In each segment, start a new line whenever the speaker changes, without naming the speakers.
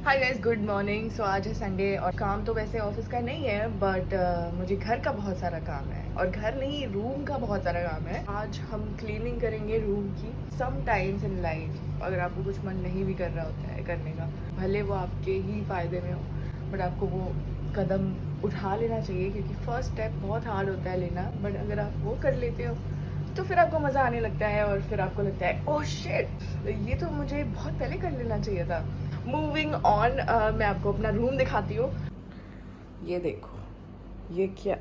हाय guys, good morning. So आज है Sunday और काम तो वैसे ऑफिस का नहीं है बट मुझे घर का बहुत सारा काम है और घर नहीं, रूम का बहुत सारा काम है। आज हम क्लीनिंग करेंगे रूम की। सम टाइम्स इन लाइफ अगर आपको कुछ मन नहीं भी कर रहा होता है करने का, भले वो आपके ही फायदे में हो, बट आपको वो कदम उठा लेना चाहिए क्योंकि फर्स्ट स्टेप बहुत हार्ड होता है लेना। बट अगर आप वो कर लेते हो तो फिर आपको मज़ा आने लगता है और फिर आपको लगता है ओह शिट, ये तो मुझे बहुत पहले कर लेना चाहिए था। मूविंग ऑन, मैं आपको अपना रूम दिखाती हूँ। ये देखो, ये क्या।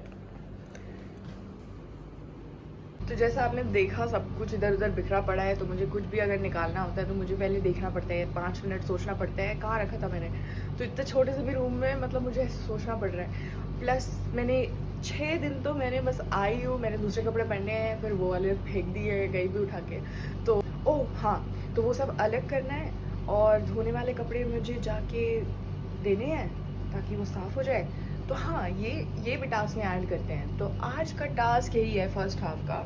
तो जैसा आपने देखा सब कुछ इधर उधर बिखरा पड़ा है, तो मुझे कुछ भी अगर निकालना होता है तो मुझे पहले देखना पड़ता है, 5 मिनट सोचना पड़ता है कहाँ रखा था मैंने। तो इतने छोटे से भी रूम में मतलब मुझे ऐसे सोचना पड़ रहा है। प्लस मैंने 6 दिन तो मैंने बस आई हूँ, मैंने दूसरे कपड़े पहने हैं, फिर वो वाले फेंक दिए कहीं भी उठा के। तो ओह हाँ, तो वो सब अलग करना है और धोने वाले कपड़े मुझे जाके देने हैं ताकि वो साफ़ हो जाए। तो हाँ, ये भी टास्क में ऐड करते हैं। तो आज का टास्क यही है फर्स्ट हाफ का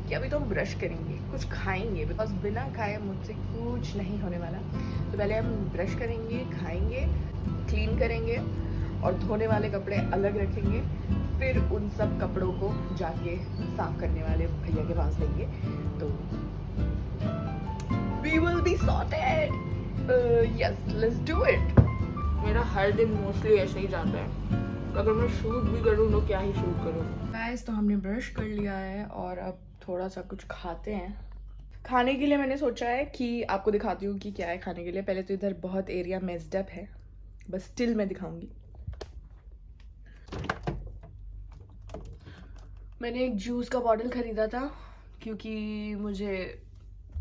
कि अभी तो हम ब्रश करेंगे, कुछ खाएंगे, बिकॉज बिना खाए मुझसे कुछ नहीं होने वाला। तो पहले हम ब्रश करेंगे, खाएंगे, क्लीन करेंगे और धोने वाले कपड़े अलग रखेंगे। फिर उन सब कपड़ों को जाके साफ करने वाले भैया के पास देंगे। तो we will be sorted. Yes, let's do it. मेरा हर दिन मोस्टली ऐसे ही जाता है। अगर मैं शूट भी करूँ तो क्या ही शूट करूँ। गाइस, तो हमने ब्रश कर लिया है और अब थोड़ा सा कुछ खाते हैं। खाने के लिए मैंने सोचा है कि आपको दिखाती हूँ कि क्या है खाने के लिए। पहले तो इधर बहुत एरिया मेस्ड अप है, बस स्टिल मैं दिखाऊंगी। मैंने एक जूस का बॉटल खरीदा था क्योंकि मुझे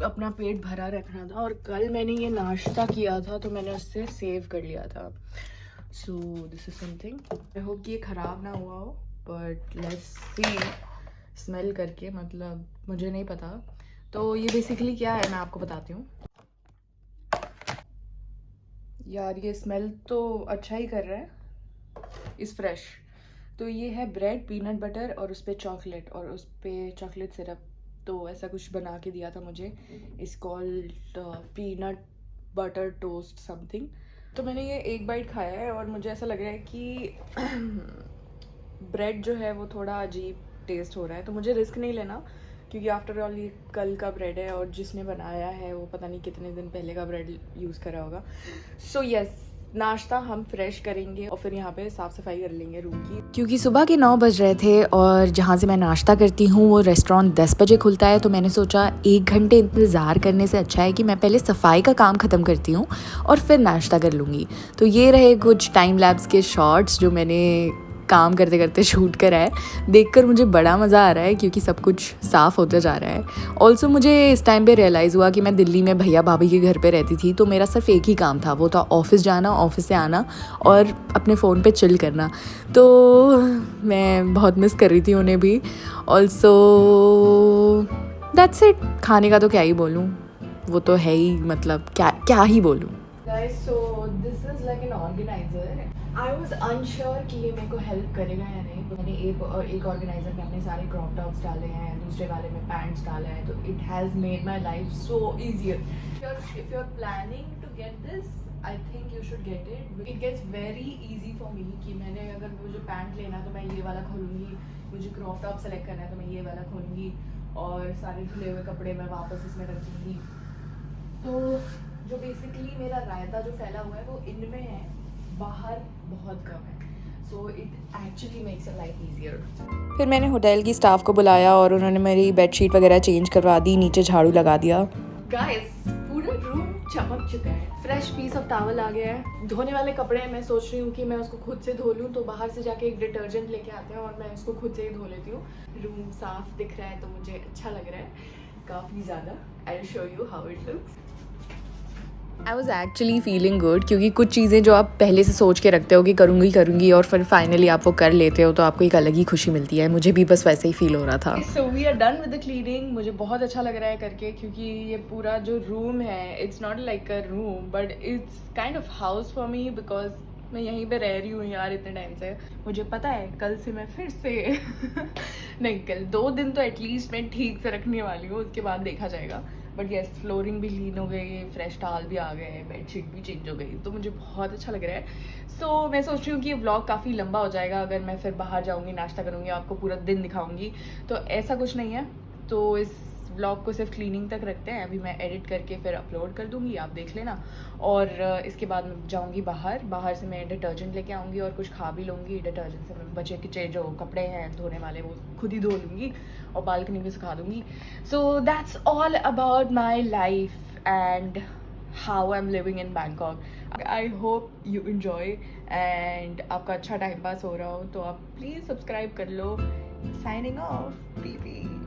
अपना पेट भरा रखना था और कल मैंने ये नाश्ता किया था तो मैंने उससे सेव कर लिया था। So this is something, I hope कि ये ख़राब ना हुआ हो, बट लेट्स सी। स्मेल करके मतलब मुझे नहीं पता। तो ये बेसिकली क्या है मैं आपको बताती हूँ। यार ये स्मेल तो अच्छा ही कर रहा है, इज़ फ्रेश। तो ये है ब्रेड, पीनट बटर और उस पर चॉकलेट और उस पर चॉकलेट सिरप। तो ऐसा कुछ बना के दिया था मुझे। इस called peanut butter toast something. तो मैंने ये एक बाइट खाया है और मुझे ऐसा लग रहा है कि ब्रेड जो है वो थोड़ा अजीब टेस्ट हो रहा है। तो मुझे रिस्क नहीं लेना क्योंकि आफ्टर ऑल ये कल का ब्रेड है और जिसने बनाया है वो पता नहीं कितने दिन पहले का ब्रेड यूज़ करा होगा। सो यस, नाश्ता हम फ्रेश करेंगे और फिर यहाँ पे साफ़ सफाई कर लेंगे रूम की।
क्योंकि सुबह के 9 बज रहे थे और जहाँ से मैं नाश्ता करती हूँ वो रेस्टोरेंट 10 बजे खुलता है, तो मैंने सोचा 1 घंटे इंतज़ार करने से अच्छा है कि मैं पहले सफाई का काम ख़त्म करती हूँ और फिर नाश्ता कर लूँगी। तो ये रहे कुछ टाइम लैप्स के शॉट्स जो मैंने काम करते करते शूट करा है। देखकर मुझे बड़ा मज़ा आ रहा है क्योंकि सब कुछ साफ़ होता जा रहा है। ऑल्सो मुझे इस टाइम पे रियलाइज़ हुआ कि मैं दिल्ली में भैया भाभी के घर पे रहती थी, तो मेरा सिर्फ एक ही काम था, वो था ऑफ़िस जाना, ऑफ़िस से आना और अपने फ़ोन पे चिल करना। तो मैं बहुत मिस कर रही थी उन्हें भी। Also that's it. खाने का तो क्या ही बोलूँ, वो तो है ही, मतलब क्या ही बोलूँ।
Guys, so this is like an organizer. I was unsure कि ये मेरे को हेल्प करेगा या नहीं। तो मैंने एक ऑर्गेनाइजर में अपने सारे क्रॉप टॉप्स डाले हैं, दूसरे वाले में पैंट्स डाले हैं। तो it has made my life so easier. If you're planning to get this, I think you should get it. It gets very easy for me कि मैंने अगर मुझे पैंट लेना तो मैं ये वाला खोलूँगी, मुझे क्रॉप टॉप सेलेक्ट करना है तो मैं ये वाला खोलूँगी और सारे धुले हुए कपड़े मैं वापस इसमें रख दूँगी। तो जो बेसिकली मेरा रायता जो फैला हुआ है वो इनमें है, बाहर बहुत कम है। So it actually makes your life easier.
फिर मैंने होटल की स्टाफ को बुलाया और उन्होंने मेरी बेडशीट वगैरह चेंज करवा दी, नीचे झाड़ू लगा दिया।
गाइस, पूरा रूम चमक चुका है, फ्रेश पीस ऑफ टॉवल आ गया है। धोने वाले कपड़े मैं सोच रही हूँ कि मैं उसको खुद से धो लूँ, तो बाहर से जाके एक डिटर्जेंट लेके आते हैं और मैं उसको खुद से ही धो लेती हूँ। रूम साफ दिख रहा है तो मुझे अच्छा लग रहा है काफ़ी ज़्यादा। I will show you how it looks.
I was actually feeling good क्योंकि कुछ चीज़ें जो आप पहले से सोच के रखते हो कि करूँगी और फिर फाइनली आप वो कर लेते हो तो आपको एक अलग ही खुशी मिलती है। मुझे भी बस वैसे ही फील हो रहा था।
So we are done with the cleaning. मुझे बहुत अच्छा लग रहा है करके क्योंकि ये पूरा जो रूम है, it's not like a room but it's kind of house for me, because मैं यहीं पे रह रही हूँ यार इतने टाइम से। मुझे पता है कल से मैं फिर से नहीं, कल 2 दिन तो एटलीस्ट मैं ठीक से रखने वाली हूँ, उसके बाद देखा जाएगा। बट येस फ्लोरिंग भी क्लीन हो गई, फ्रेश टाल भी आ गए, बेडशीट भी चेंज हो गई, तो मुझे बहुत अच्छा लग रहा है। सो मैं सोच रही हूँ कि ये व्लॉग काफ़ी लंबा हो जाएगा अगर मैं फिर बाहर जाऊँगी, नाश्ता करूँगी, आपको पूरा दिन दिखाऊँगी, तो ऐसा कुछ नहीं है। तो इस व्लॉग को सिर्फ क्लीनिंग तक रखते हैं, अभी मैं एडिट करके फिर अपलोड कर दूँगी, आप देख लेना। और इसके बाद मैं जाऊँगी बाहर से मैं डिटर्जेंट लेके आऊँगी और कुछ खा भी लूँगी। डिटर्जेंट से मैं बचे के जो कपड़े हैं धोने वाले वो खुद ही धो लूँगी और बालकनी में सुखा दूँगी। So that's all about my life and how I am living in Bangkok. I hope you enjoy and आपका अच्छा टाइम पास हो रहा हो, तो आप प्लीज़ सब्सक्राइब कर लो। Signing off, P.